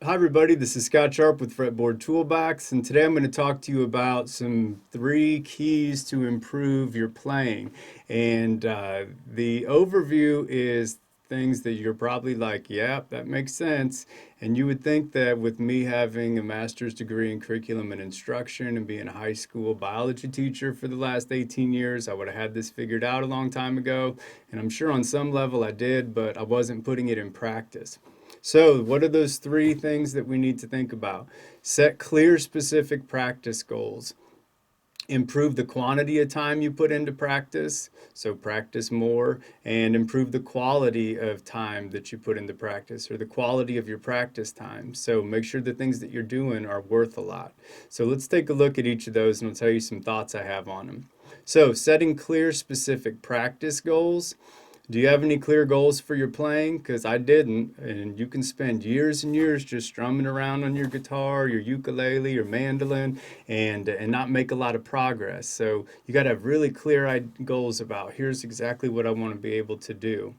Hi, everybody. This is Scott Sharp with Fretboard Toolbox, and today I'm going to talk to you about some three keys to improve your playing. And the overview is things that you're probably like, yeah, that makes sense. And you would think that with me having a master's degree in curriculum and instruction and being a high school biology teacher for the last 18 years, I would have had this figured out a long time ago. And I'm sure on some level I did, but I wasn't putting it in practice. So, what are those three things that we need to think about? Set clear, specific practice goals. Improve the quantity of time you put into practice, so practice more, and improve the quality of time that you put into practice or the quality of your practice time. So, make sure the things that you're doing are worth a lot. So, let's take a look at each of those and I'll tell you some thoughts I have on them. So, setting clear, specific practice goals. Do you have any clear goals for your playing? Because I didn't, and you can spend years and years just strumming around on your guitar, your ukulele, your mandolin, and not make a lot of progress. So you got to have really clear goals about here's exactly what I want to be able to do.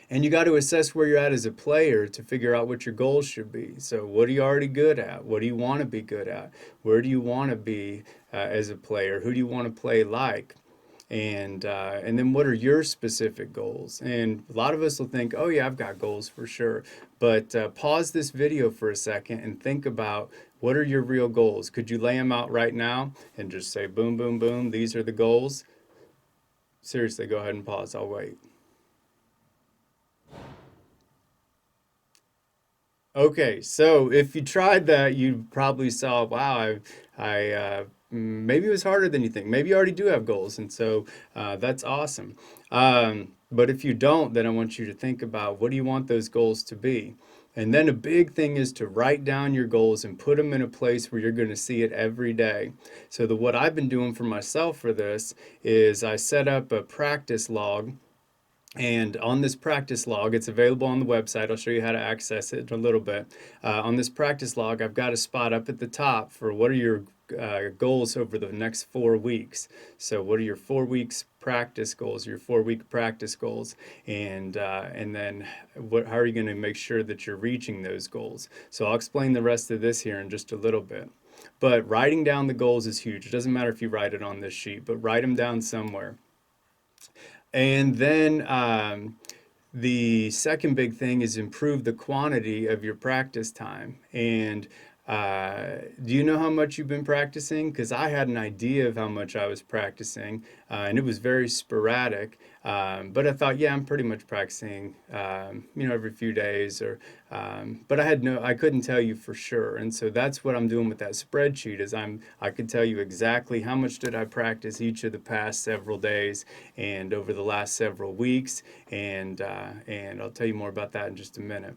And you got to assess where you're at as a player to figure out what your goals should be. So, what are you already good at? What do you want to be good at? Where do you want to be as a player? Who do you want to play like? And then what are your specific goals? And a lot of us will think, oh yeah, I've got goals for sure. But pause this video for a second and think about what are your real goals? Could you lay them out right now and just say, boom, boom, boom, these are the goals? Seriously, go ahead and pause. I'll wait. Okay, so if you tried that, you probably saw, wow, maybe it was harder than you think. Maybe you already do have goals, and so that's awesome. But if you don't, then I want you to think about what do you want those goals to be? And then a big thing is to write down your goals and put them in a place where you're going to see it every day. So what I've been doing for myself for this is I set up a practice log, and on this practice log, it's available on the website. I'll show you how to access it in a little bit. On this practice log, I've got a spot up at the top for what are your goals over the next 4 weeks. So, what are your 4 weeks practice goals? Your 4 week practice goals, and then how are you going to make sure that you're reaching those goals? So, I'll explain the rest of this here in just a little bit. But writing down the goals is huge. It doesn't matter if you write it on this sheet, but write them down somewhere. And then the second big thing is improve the quantity of your practice time. And do you know how much you've been practicing? Because I had an idea of how much I was practicing, and it was very sporadic. But I thought, yeah, I'm pretty much practicing, every few days, but I couldn't tell you for sure. And so that's what I'm doing with that spreadsheet is I could tell you exactly how much did I practice each of the past several days and over the last several weeks, and I'll tell you more about that in just a minute.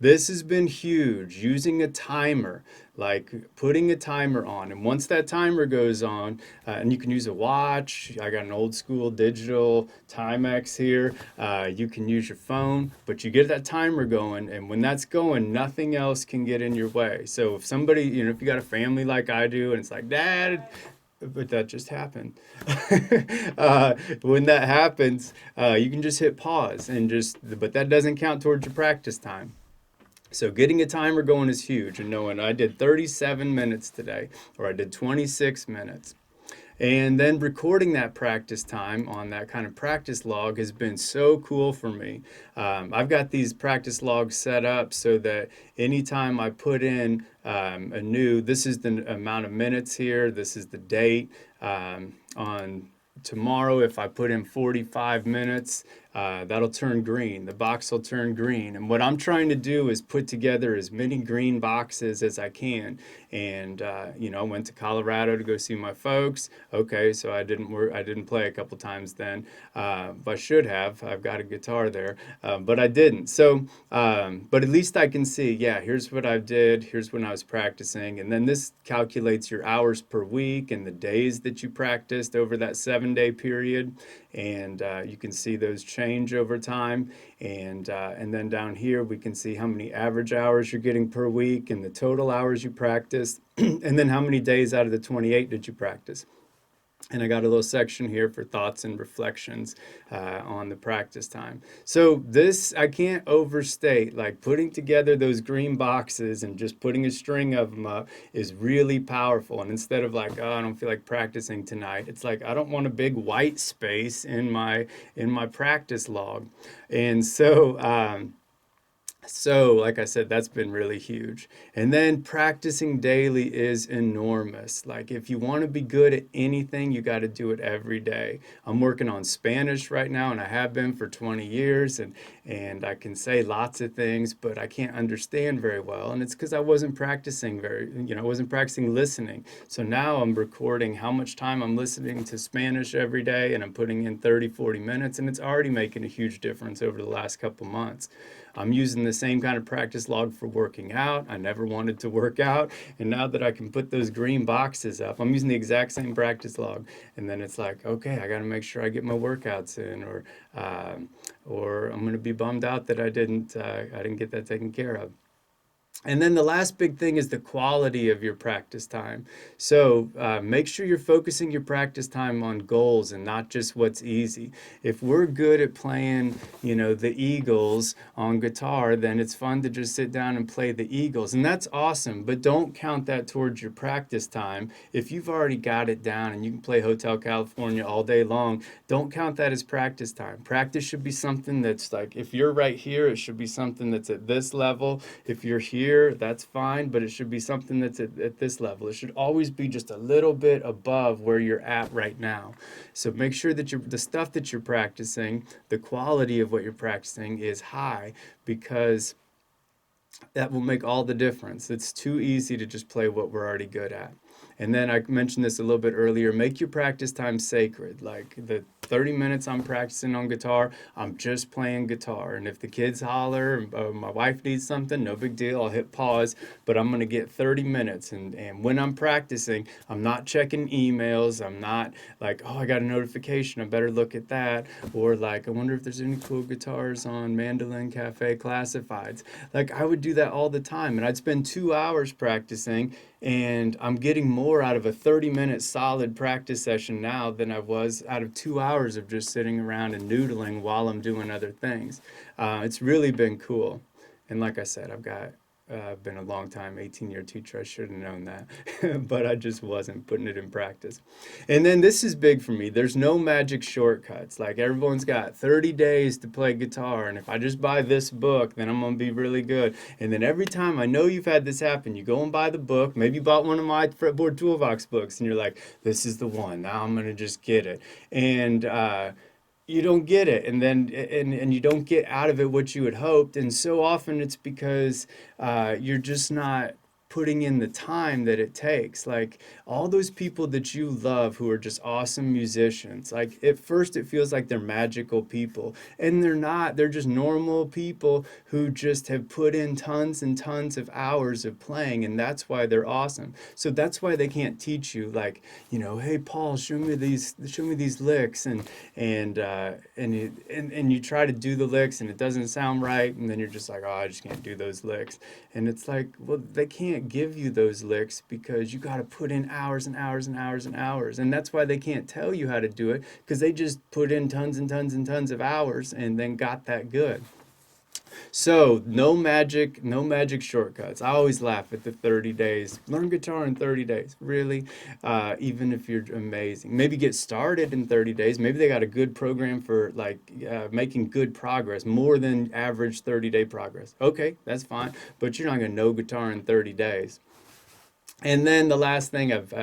This has been huge, using a timer, like putting a timer on. And once that timer goes on, and you can use a watch, I got an old school digital Timex here. You can use your phone, but you get that timer going. And when that's going, nothing else can get in your way. So if somebody, if you got a family like I do, and it's like, Dad, but that just happened. When that happens, you can just hit pause but that doesn't count towards your practice time. So getting a timer going is huge and knowing I did 37 minutes today or I did 26 minutes. And then recording that practice time on that kind of practice log has been so cool for me. I've got these practice logs set up so that anytime I put in this is the amount of minutes here, this is the date. On tomorrow, if I put in 45 minutes, that'll turn green. The box will turn green. And what I'm trying to do is put together as many green boxes as I can. And I went to Colorado to go see my folks. Okay, so I didn't play a couple times then. I should have. I've got a guitar there, but I didn't. So, but at least I can see. Yeah, here's what I did. Here's when I was practicing, and then this calculates your hours per week and the days that you practiced over that 7 day period, and you can see those change over time. And then down here we can see how many average hours you're getting per week and the total hours you practiced, and then how many days out of the 28 did you practice. And I got a little section here for thoughts and reflections on the practice time. So this, I can't overstate, like putting together those green boxes and just putting a string of them up is really powerful. And instead of like, oh, I don't feel like practicing tonight, it's like, I don't want a big white space in my practice log. And so, like I said, that's been really huge. And then practicing daily is enormous. Like, if you want to be good at anything, you got to do it every day. I'm working on Spanish right now, and I have been for 20 years, and I can say lots of things, but I can't understand very well. And it's because I wasn't practicing I wasn't practicing listening. So now I'm recording how much time I'm listening to Spanish every day, and I'm putting in 30, 40 minutes, and it's already making a huge difference over the last couple months. I'm using the same kind of practice log for working out. I never wanted to work out. And now that I can put those green boxes up, I'm using the exact same practice log. And then it's like, okay, I got to make sure I get my workouts in, or I'm going to be bummed out that I didn't get that taken care of. And then the last big thing is the quality of your practice time. So make sure you're focusing your practice time on goals and not just what's easy. If we're good at playing, the Eagles on guitar, then it's fun to just sit down and play the Eagles. And that's awesome, but don't count that towards your practice time. If you've already got it down and you can play Hotel California all day long, don't count that as practice time. Practice should be something that's like, if you're right here, it should be something that's at this level. If you're here, that's fine, but it should be something that's at this level. It should always be just a little bit above where you're at right now. So make sure that the stuff that you're practicing, the quality of what you're practicing is high, because that will make all the difference. It's too easy to just play what we're already good at. And then I mentioned this a little bit earlier, make your practice time sacred. Like the 30 minutes I'm practicing on guitar, I'm just playing guitar. And if the kids holler, or my wife needs something, no big deal, I'll hit pause, but I'm going to get 30 minutes. And when I'm practicing, I'm not checking emails. I'm not like, oh, I got a notification, I better look at that. Or like, I wonder if there's any cool guitars on Mandolin Cafe Classifieds. Like, I would do that all the time. And I'd spend 2 hours practicing, and I'm getting more out of a 30-minute solid practice session now than I was out of 2 hours of just sitting around and noodling while I'm doing other things. It's really been cool. And like I said, I've been a long time 18-year teacher. I should have known that, but I just wasn't putting it in practice. And then this is big for me. There's no magic shortcuts. Like, everyone's got 30 days to play guitar, and if I just buy this book, then I'm going to be really good. And then every time, I know you've had this happen, you go and buy the book, maybe you bought one of my Fretboard Toolbox books, and you're like, this is the one. Now I'm going to just get it. And you don't get it, and then and you don't get out of it what you had hoped. And so often it's because you're just not putting in the time that it takes. Like, all those people that you love who are just awesome musicians, like, at first it feels like they're magical people, and they're not. They're just normal people who just have put in tons and tons of hours of playing, and that's why they're awesome. So that's why they can't teach you, like, hey Paul, show me these licks, and you try to do the licks and it doesn't sound right, and then you're just like, oh, I just can't do those licks. And it's like, well, they can't give you those licks because you got to put in hours and hours and hours and hours. And that's why they can't tell you how to do it, because they just put in tons and tons and tons of hours and then got that good. So no magic shortcuts. I always laugh at the 30 days. Learn guitar in 30 days. Really? Even if you're amazing. Maybe get started in 30 days. Maybe they got a good program for like making good progress, more than average 30-day progress. Okay, that's fine. But you're not going to know guitar in 30 days. And then the last thing I've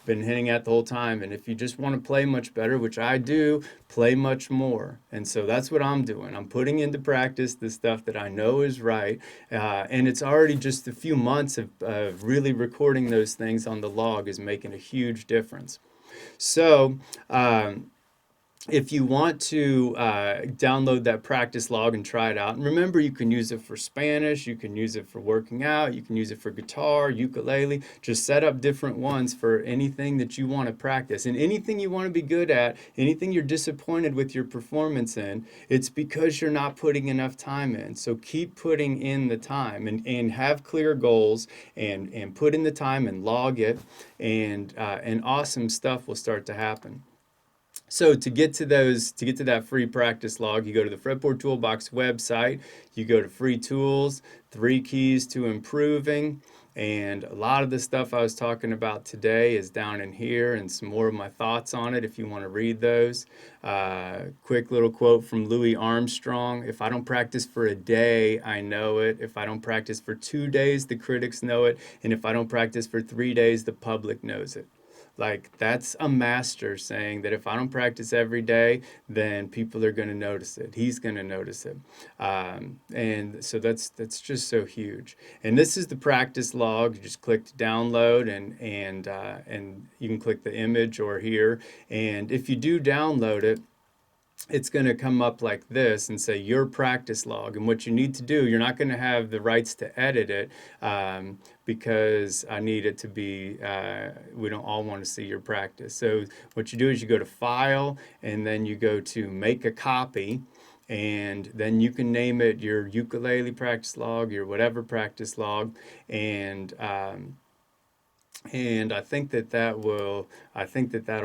been hitting at the whole time, and if you just want to play much better, which I do, play much more. And so that's what I'm doing. I'm putting into practice the stuff that I know is right. And it's already just a few months of really recording those things on the log is making a huge difference. So, if you want to download that practice log and try it out, and remember, you can use it for Spanish, you can use it for working out, you can use it for guitar, ukulele. Just set up different ones for anything that you want to practice. And anything you want to be good at, anything you're disappointed with your performance in, it's because you're not putting enough time in. So keep putting in the time, and have clear goals, and put in the time and log it, and awesome stuff will start to happen. So to get to that free practice log, you go to the Fretboard Toolbox website, you go to free tools, 3 keys to improving, and a lot of the stuff I was talking about today is down in here, and some more of my thoughts on it if you want to read those. Quick little quote from Louis Armstrong: "If I don't practice for a day, I know it. If I don't practice for 2 days, the critics know it. And if I don't practice for 3 days, the public knows it." Like, that's a master saying that if I don't practice every day, then people are going to notice it. He's going to notice it. And so that's just so huge. And this is the practice log. You just click to download, and you can click the image or here. And if you do download it, it's going to come up like this and say your practice log. And what you need to do, you're not going to have the rights to edit it, because I need it to be, we don't all want to see your practice. So what you do is you go to File, and then you go to Make a Copy. And then you can name it your ukulele practice log, your whatever practice log. And I think that that'll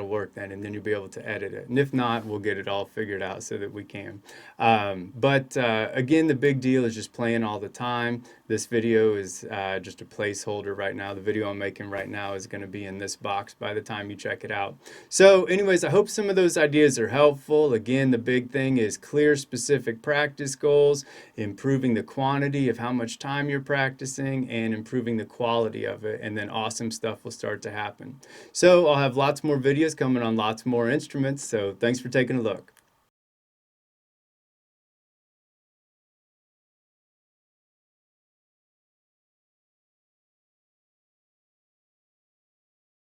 work then, and then you'll be able to edit it. And if not, we'll get it all figured out so that we can. But again, the big deal is just playing all the time. This video is just a placeholder right now. The video I'm making right now is going to be in this box by the time you check it out. So anyways, I hope some of those ideas are helpful. Again, the big thing is clear, specific practice goals, improving the quantity of how much time you're practicing, and improving the quality of it. And then awesome stuff will start to happen. So I'll have lots more videos coming on lots more instruments. So thanks for taking a look.